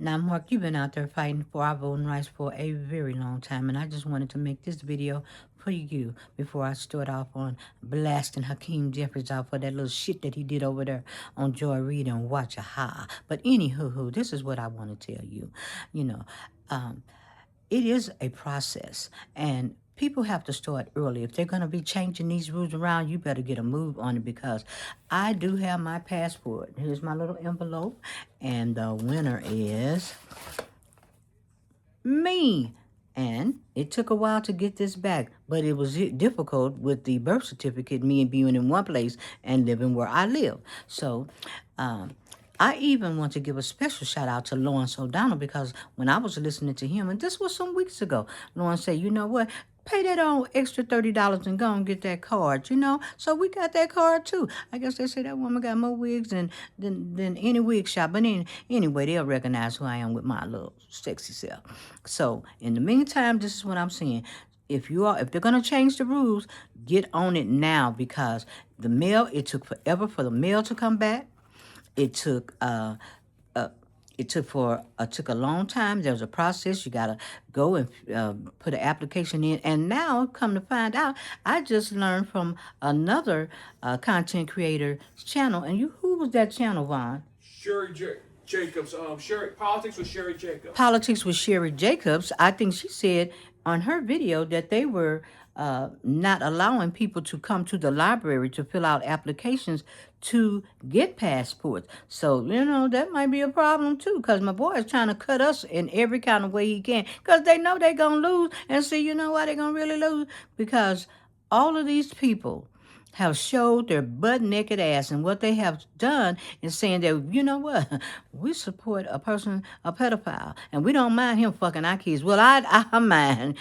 Now, Mark, you've been out there fighting for our voting rights for a very long time, and I just wanted to make this video for you before I start off on blasting Hakeem Jeffries out for that little shit that he did over there on Joy Reid and Watch a Ha. But anywho, this is what I want to tell you. You know, it is a process, and people have to start early. If they're going to be changing these rules around, you better get a move on it, because I do have my passport. Here's my little envelope, and the winner is me. And it took a while to get this back, but it was difficult with the birth certificate, me being in one place and living where I live. So, I even want to give a special shout out to Lawrence O'Donnell, because when I was listening to him, and this was some weeks ago, Lawrence said, you know what? Pay that on extra $30 and go and get that card, you know? So we got that card too. I guess they say that woman got more wigs than any wig shop. But anyway, they'll recognize who I am with my little sexy self. So in the meantime, this is what I'm saying. If they're gonna change the rules, get on it now, because the mail, it took forever for the mail to come back. It took a long time. There was a process. You gotta go and put an application in. And now, come to find out, I just learned from another content creator's channel. And who was that channel, Vaughn? Jacobs. Politics with Sherry Jacobs. Politics with Sherry Jacobs. I think she said on her video that they were not allowing people to come to the library to fill out applications to get passports. So, that might be a problem too, because my boy is trying to cut us in every kind of way he can, because they know they're going to lose. And see, you know why they're going to really lose? Because all of these people have showed their butt-naked ass, and what they have done is saying that, you know what, we support a pedophile, and we don't mind him fucking our kids. Well, I mind,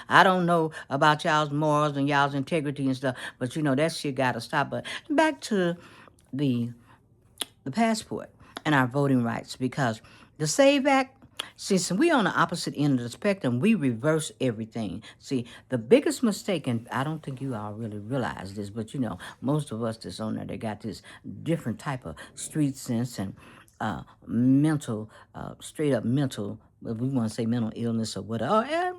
I don't know about y'all's morals and y'all's integrity and stuff, but that shit gotta stop. But back to the passport and our voting rights, because the SAVE Act, since we on the opposite end of the spectrum, we reverse everything. See, the biggest mistake, and I don't think you all really realize this, but most of us that's on there, they got this different type of street sense and mental, straight up mental, if we want to say mental illness or whatever, and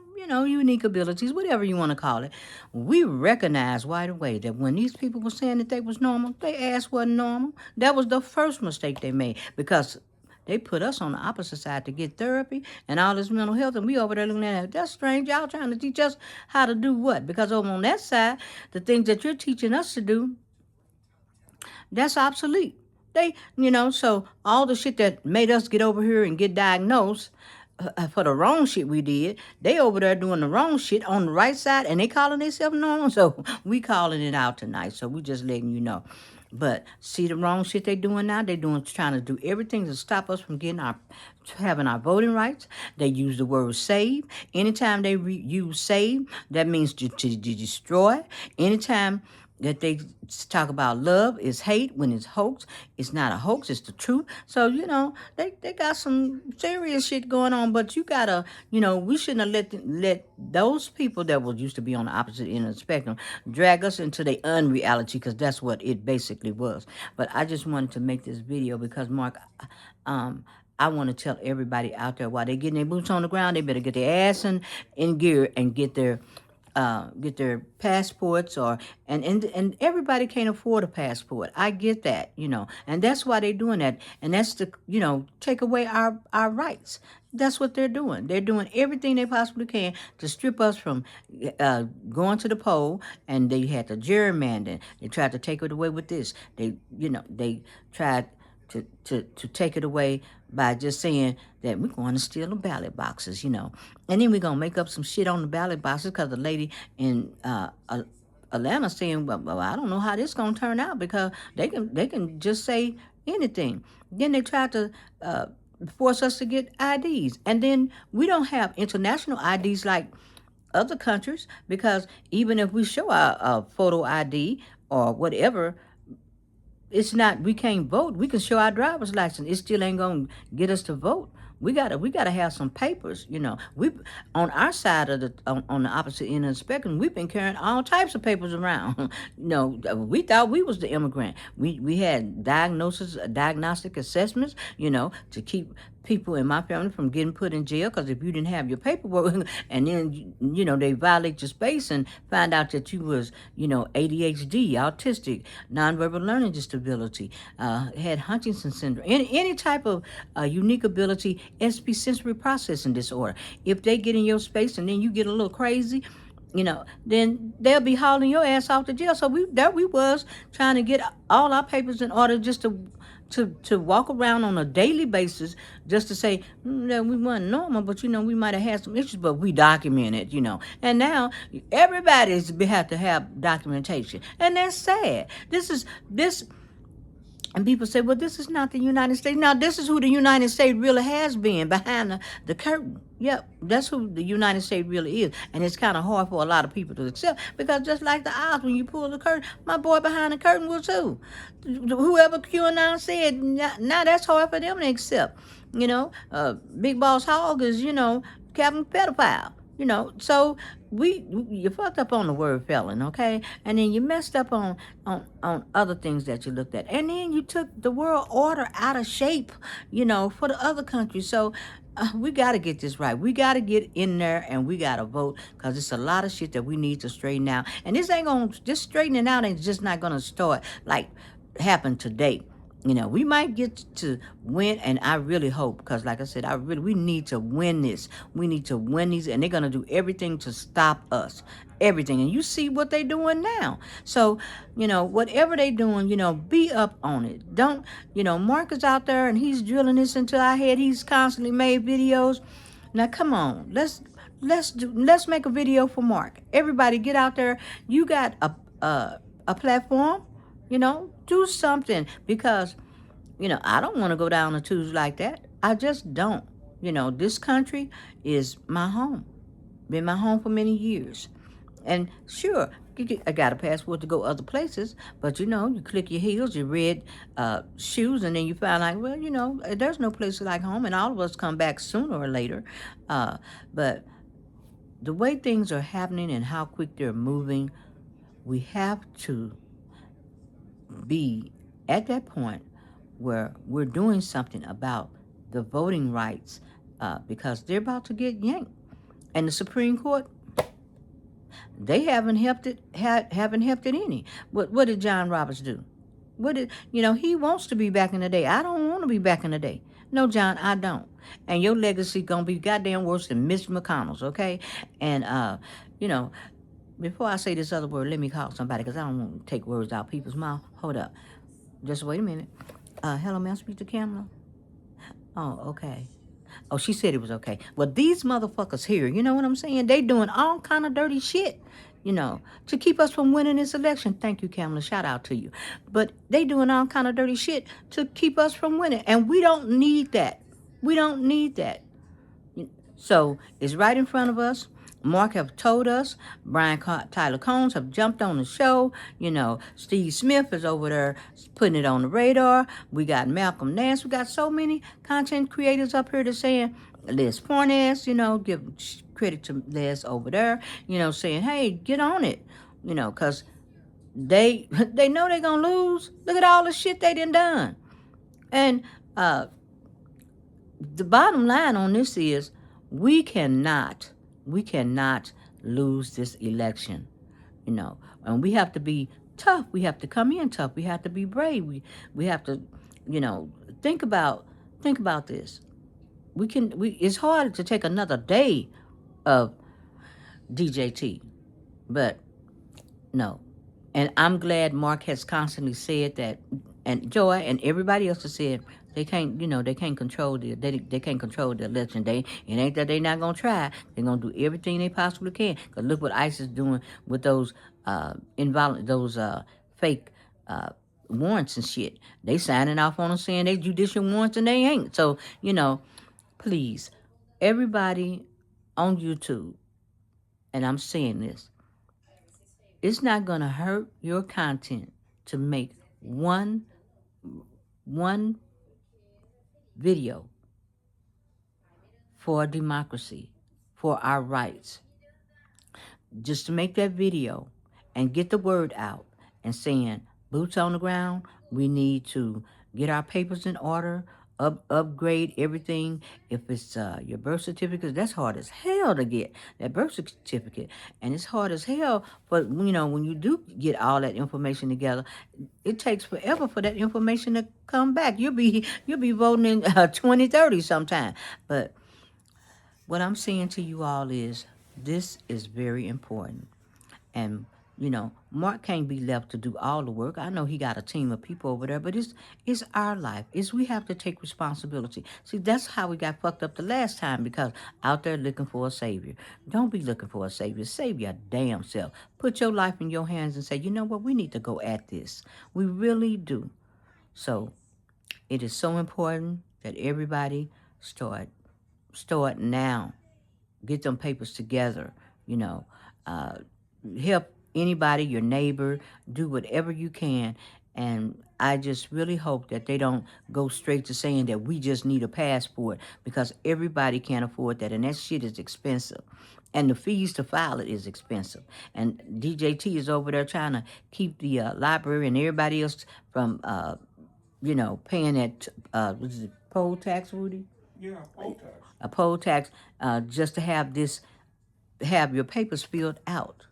unique abilities, whatever you want to call it. We recognize right away that when these people were saying that they was normal, their ass wasn't normal. That was the first mistake they made, because they put us on the opposite side to get therapy and all this mental health, and we over there looking at it. That's strange. Y'all trying to teach us how to do what? Because over on that side, the things that you're teaching us to do, that's obsolete. So all the shit that made us get over here and get diagnosed for the wrong shit we did, they over there doing the wrong shit on the right side, and they calling themselves normal. So we calling it out tonight. So we just letting you know. But see the wrong shit they doing now? They trying to do everything to stop us from having our voting rights. They use the word save. Anytime they use save, that means to destroy. Anytime that they talk about love is hate when it's hoax. It's not a hoax, it's the truth. So, they got some serious shit going on, but you gotta, we shouldn't have let those people that was used to be on the opposite end of the spectrum drag us into their unreality, because that's what it basically was. But I just wanted to make this video because, Mark, I want to tell everybody out there, while they getting their boots on the ground, they better get their ass in gear and get their passports, and everybody can't afford a passport. I get that, and that's why they're doing that, and that's to take away our rights. That's what they're doing. They're doing everything they possibly can to strip us from going to the poll. And they had the gerrymandering. They tried to take it away with this. They tried to take it away by just saying that we're going to steal the ballot boxes, and then we're going to make up some shit on the ballot boxes, because the lady in Atlanta saying, well, I don't know how this going to turn out, because they can just say anything. Then they tried to force us to get IDs, and then we don't have international IDs like other countries, because even if we show our photo ID or whatever, it's not, we can't vote. We can show our driver's license. It still ain't gonna get us to vote. We gotta have some papers, We on our side of on the opposite end of the spectrum, we've been carrying all types of papers around. We thought we was the immigrant. We had diagnostic assessments, to keep people in my family from getting put in jail because if you didn't have your paperwork and then they violate your space and find out that you was ADHD, autistic, nonverbal learning disability, had Huntington syndrome, any type of unique ability, SP sensory processing disorder. If they get in your space and then you get a little crazy, then they'll be hauling your ass off to jail. So we was trying to get all our papers in order just to walk around on a daily basis, just to say that we weren't normal, but we might have had some issues, but we documented, And now everybody's have to have documentation, and that's sad. This. And people say, well, this is not the United States. Now, this is who the United States really has been, behind the curtain. Yep, that's who the United States really is. And it's kind of hard for a lot of people to accept, because just like the odds, when you pull the curtain, my boy behind the curtain was who? Whoever QAnon said, now that's hard for them to accept. Big Boss Hog is, Captain Pedophile. So you fucked up on the word felon, okay? And then you messed up on other things that you looked at. And then you took the world order out of shape, for the other countries. So we got to get this right. We got to get in there and we got to vote, because it's a lot of shit that we need to straighten out. And this straightening out ain't just not going to start like happen today. We might get to win, and I really hope, because like I said, we need to win this. We need to win these, and they're going to do everything to stop us. Everything. And you see what they're doing now. So, whatever they're doing, be up on it. Don't, Mark is out there and he's drilling this into our head. He's constantly made videos. Now, come on. Let's make a video for Mark. Everybody get out there. You got a platform. Do something, because, I don't want to go down the tubes like that. I just don't. This country is my home. Been my home for many years. And sure, I got a passport to go other places, but you click your heels, your red shoes, and then you find like, well, there's no place like home, and all of us come back sooner or later. But the way things are happening and how quick they're moving, we have to be at that point where we're doing something about the voting rights, because they're about to get yanked. And the Supreme Court, they haven't helped it any. What did John Roberts do? He wants to be back in the day. I don't want to be back in the day. No, John, I don't. And your legacy gonna be goddamn worse than Mitch McConnell's, okay? And before I say this other word, let me call somebody, because I don't want to take words out people's mouth. Hold up. Just wait a minute. Hello, may I speak to Kamala? Oh, okay. Oh, she said it was okay. Well, these motherfuckers here, you know what I'm saying? They doing all kind of dirty shit, to keep us from winning this election. Thank you, Kamala. Shout out to you. But they doing all kind of dirty shit to keep us from winning. And we don't need that. We don't need that. So it's right in front of us. Mark have told us. Tyler Combs have jumped on the show. Steve Smith is over there putting it on the radar. We got Malcolm Nance. We got so many content creators up here that's saying, Liz Fornes, give credit to Liz over there, saying, hey, get on it, because they know they're going to lose. Look at all the shit they done. And the bottom line on this is, we cannot lose this election, and we have to be tough. We have to come in tough. We have to be brave. We have to, think about this. It's hard to take another day of DJT, but no. And I'm glad Mark has constantly said that, and Joy and everybody else has said, they can't control they can't control the election day. It ain't that they not gonna try. They're gonna do everything they possibly can. Cause look what ICE is doing with those fake warrants and shit. They signing off on them saying they judicial warrants and they ain't. So please, everybody on YouTube, and I'm saying this, it's not gonna hurt your content to make one video for democracy, for our rights. Just to make that video and get the word out and saying, boots on the ground, we need to get our papers in order. upgrade everything. If it's your birth certificate, that's hard as hell to get that birth certificate, and it's hard as hell. But when you do get all that information together, it takes forever for that information to come back. You'll be voting in 2030 sometime. But what I'm saying to you all is this is very important. And Mark can't be left to do all the work. I know he got a team of people over there, but it's our life. We have to take responsibility. See, that's how we got fucked up the last time, because out there looking for a savior. Don't be looking for a savior. Save your damn self. Put your life in your hands and say, you know what, we need to go at this. We really do. So it is so important that everybody start now. Get them papers together, uh, help anybody, your neighbor, do whatever you can. And I just really hope that they don't go straight to saying that we just need a passport, because everybody can't afford that. And that shit is expensive. And the fees to file it is expensive. And DJT is over there trying to keep the library and everybody else from, paying that, what is it, poll tax, Rudy? Yeah, poll tax. A poll tax, just to have your papers filled out.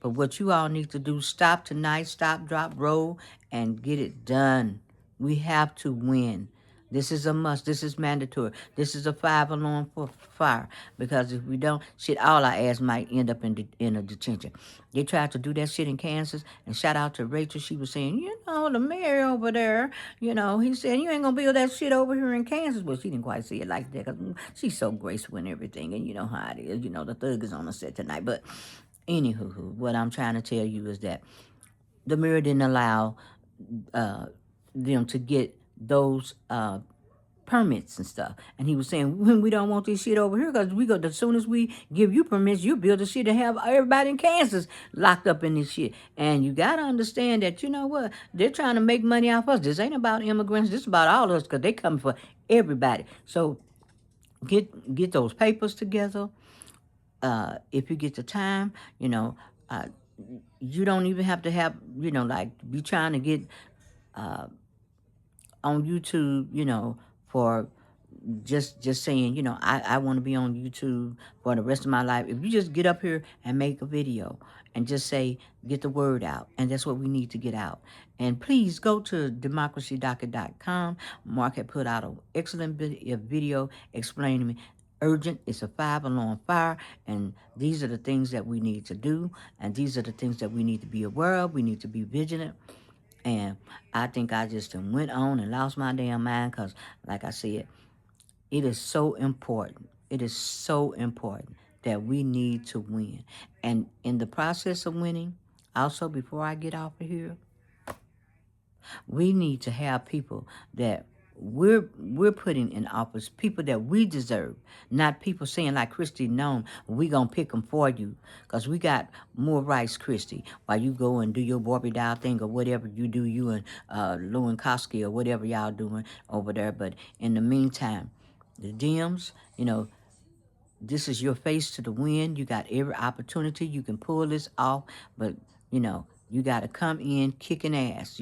But what you all need to do, stop tonight, stop, drop, roll, and get it done. We have to win. This is a must. This is mandatory. This is a 5-alarm fire. Because if we don't, all our ass might end up in a detention. They tried to do that shit in Kansas. And shout out to Rachel. She was saying, the mayor over there, he said, you ain't going to build that shit over here in Kansas. Well, she didn't quite see it like that, because she's so graceful and everything. And you know how it is. The thug is on the set tonight. But anywho, what I'm trying to tell you is that the mayor didn't allow them to get those permits and stuff. And he was saying, when we don't want this shit over here, because as soon as we give you permits, you build a shit to have everybody in Kansas locked up in this shit. And you got to understand that, what, they're trying to make money off us. This ain't about immigrants. This is about all of us, because they come for everybody. So get those papers together. If you get the time, you don't even have to have, be trying to get on YouTube, for just saying, I want to be on YouTube for the rest of my life. If you just get up here and make a video and just say, get the word out. And that's what we need to get out. And please go to DemocracyDocketrgent. Mark had put out an excellent video explaining me. Urgent, it's a 5-alarm fire, and these are the things that we need to do, and these are the things that we need to be aware of. We need to be vigilant. And I think I just went on and lost my damn mind, because, like I said, it is so important. It is so important that we need to win. And in the process of winning, also, before I get off of here, we need to have people that we're putting in office, people that we deserve, not people saying like Christy Nome, we gonna pick them for you, because we got more rights, Christy, while you go and do your Barbie doll thing or whatever you do, you and Lewandowski or whatever y'all doing over there. But in the meantime, the Dems, this is your face to the wind. You got every opportunity. You can pull this off, but, you got to come in kicking ass,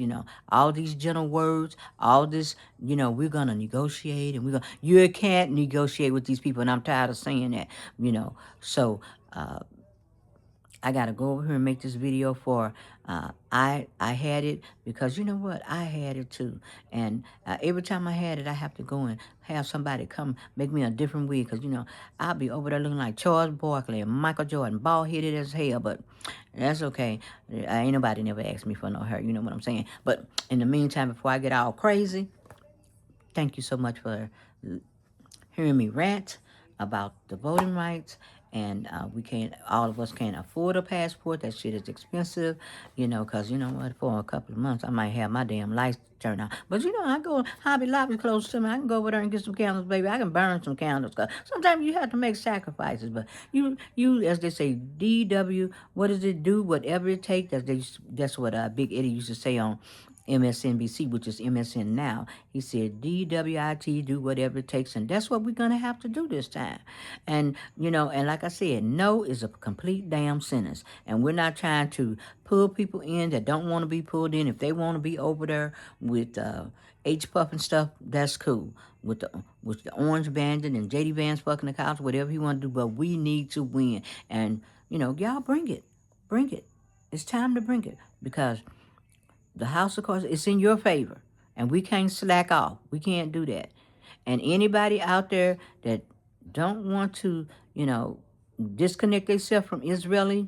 all these gentle words, all this, we're going to negotiate, and you can't negotiate with these people, and I'm tired of saying that, So I got to go over here and make this video for, I had it because you know what? I had it too. And every time I had it, I have to go and have somebody come make me a different wig, because, I'll be over there looking like Charles Barkley and Michael Jordan, bald-headed as hell, but that's okay. Ain't nobody never asked me for no hair, you know what I'm saying? But in the meantime, before I get all crazy, thank you so much for hearing me rant about the voting rights. And all of us can't afford a passport. That shit is expensive, because, what, for a couple of months, I might have my damn lights turned on. But, I go, Hobby Lobby close to me. I can go over there and get some candles, baby. I can burn some candles. Cause sometimes you have to make sacrifices. But you, as they say, DW, what does it do? Whatever it takes. That's what Big Eddie used to say on MSNBC, which is MSN now. He said, DWIT, do whatever it takes. And that's what we're going to have to do this time. And, and like I said, no is a complete damn sentence. And we're not trying to pull people in that don't want to be pulled in. If they want to be over there with H-Puff and stuff, that's cool. With the Orange Bandit and JD Vance fucking the cops, whatever he want to do. But we need to win. And, y'all bring it. Bring it. It's time to bring it. Because the House of Cards, it's in your favor. And we can't slack off. We can't do that. And anybody out there that don't want to, disconnect themselves from Israeli,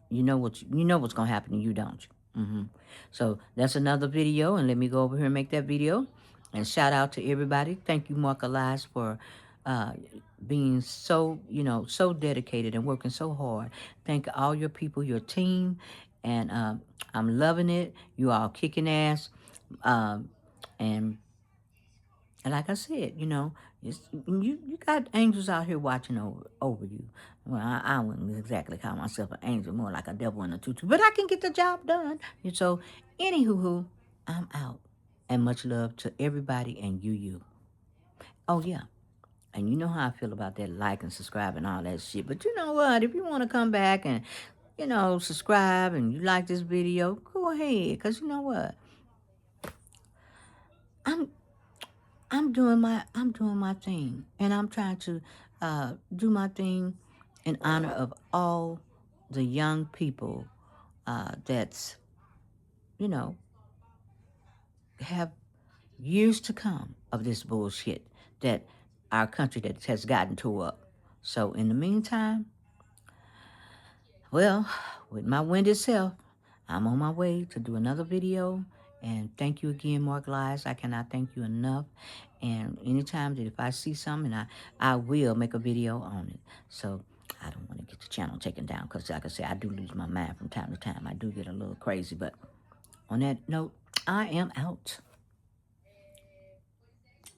you know what's going to happen to you, don't you? So that's another video. And let me go over here and make that video. And shout out to everybody. Thank you, Marc Elias, for being so, so dedicated and working so hard. Thank all your people, your team. And I'm loving it. You all kicking ass. And like I said, you got angels out here watching over you. Well, I wouldn't exactly call myself an angel, more like a devil in a tutu. But I can get the job done. And so, anywho, I'm out. And much love to everybody and you. Oh, yeah. And you know how I feel about that like and subscribe and all that shit. But you know what? If you want to come back and, subscribe and you like this video, go ahead. Because you know what? I'm doing my thing. And I'm trying to do my thing in honor of all the young people that's, have years to come of this bullshit that our country that has gotten tore up. So in the meantime, well, with my winded self, I'm on my way to do another video. And thank you again, Marc Elias. I cannot thank you enough. And anytime that if I see something, I will make a video on it. So I don't want to get the channel taken down because, like I say, I do lose my mind from time to time. I do get a little crazy. But on that note, I am out.